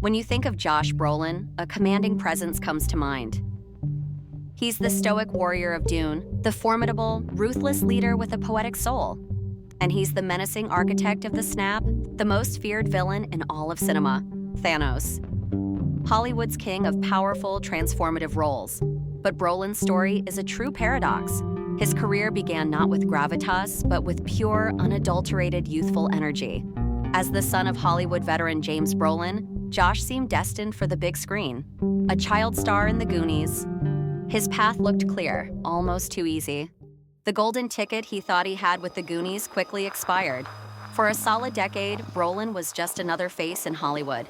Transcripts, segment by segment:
When you think of Josh Brolin, a commanding presence comes to mind. He's the stoic warrior of Dune, the formidable, ruthless leader with a poetic soul. And he's the menacing architect of the snap, the most feared villain in all of cinema, Thanos. Hollywood's king of powerful, transformative roles. But Brolin's story is a true paradox. His career began not with gravitas, but with pure, unadulterated youthful energy. As the son of Hollywood veteran James Brolin, Josh seemed destined for the big screen. A child star in the Goonies. His path looked clear, almost too easy. The golden ticket he thought he had with the Goonies quickly expired. For a solid decade, Brolin was just another face in Hollywood.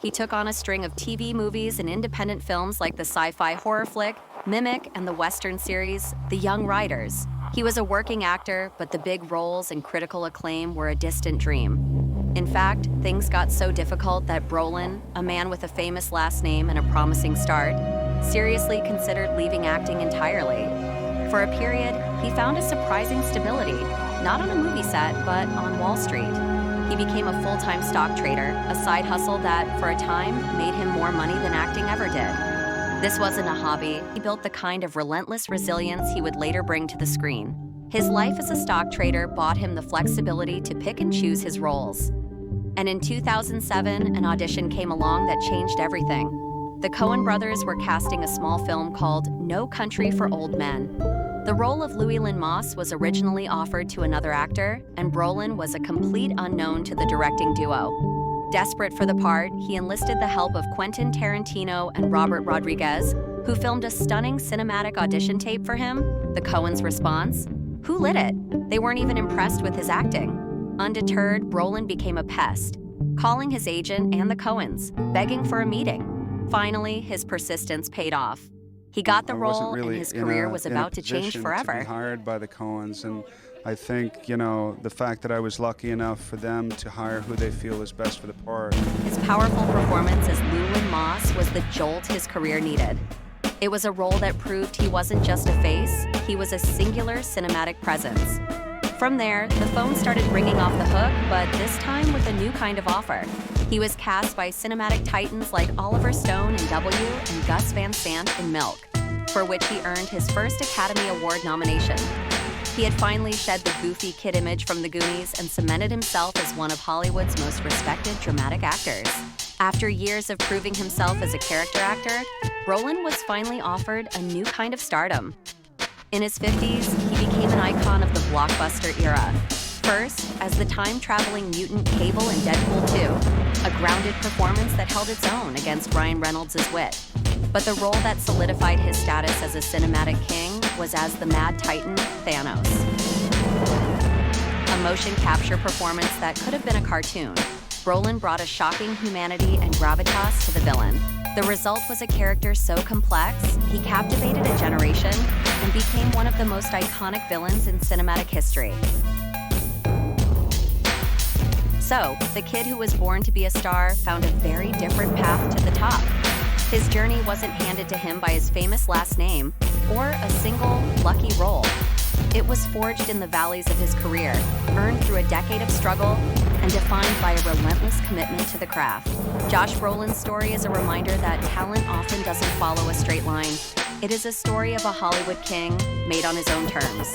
He took on a string of TV movies and independent films like the sci-fi horror flick, Mimic, and the Western series, The Young Riders. He was a working actor, but the big roles and critical acclaim were a distant dream. In fact, things got so difficult that Brolin, a man with a famous last name and a promising start, seriously considered leaving acting entirely. For a period, he found a surprising stability, not on a movie set, but on Wall Street. He became a full-time stock trader, a side hustle that, for a time, made him more money than acting ever did. This wasn't a hobby. He built the kind of relentless resilience he would later bring to the screen. His life as a stock trader bought him the flexibility to pick and choose his roles. And in 2007, an audition came along that changed everything. The Coen brothers were casting a small film called No Country for Old Men. The role of Llewellyn Moss was originally offered to another actor, and Brolin was a complete unknown to the directing duo. Desperate for the part, he enlisted the help of Quentin Tarantino and Robert Rodriguez, who filmed a stunning cinematic audition tape for him. The Coens' response? Who lit it? They weren't even impressed with his acting. Undeterred, Brolin became a pest, calling his agent and the Coens, begging for a meeting. Finally, his persistence paid off. He got the role, and his career was about to change forever. To be hired by the Coens, and I think, the fact that I was lucky enough for them to hire who they feel is best for the part. His powerful performance as Llewellyn Moss was the jolt his career needed. It was a role that proved he wasn't just a face, he was a singular cinematic presence. From there, the phone started ringing off the hook, but this time with a new kind of offer. He was cast by cinematic titans like Oliver Stone in W and Gus Van Sant in Milk, for which he earned his first Academy Award nomination. He had finally shed the goofy kid image from the Goonies and cemented himself as one of Hollywood's most respected dramatic actors. After years of proving himself as a character actor, Brolin was finally offered a new kind of stardom. In his 50s, he became an icon of the blockbuster era. First, as the time-traveling mutant Cable in Deadpool 2, a grounded performance that held its own against Ryan Reynolds' wit. But the role that solidified his status as a cinematic king was as the Mad Titan, Thanos. A motion capture performance that could have been a cartoon, Brolin brought a shocking humanity and gravitas to the villain. The result was a character so complex, he captivated a generation and became one of the most iconic villains in cinematic history. So, the kid who was born to be a star found a very different path to the top. His journey wasn't handed to him by his famous last name or a single lucky role. It was forged in the valleys of his career, earned through a decade of struggle, and defined by a relentless commitment to the craft. Josh Brolin's story is a reminder that talent often doesn't follow a straight line. It is a story of a Hollywood king made on his own terms.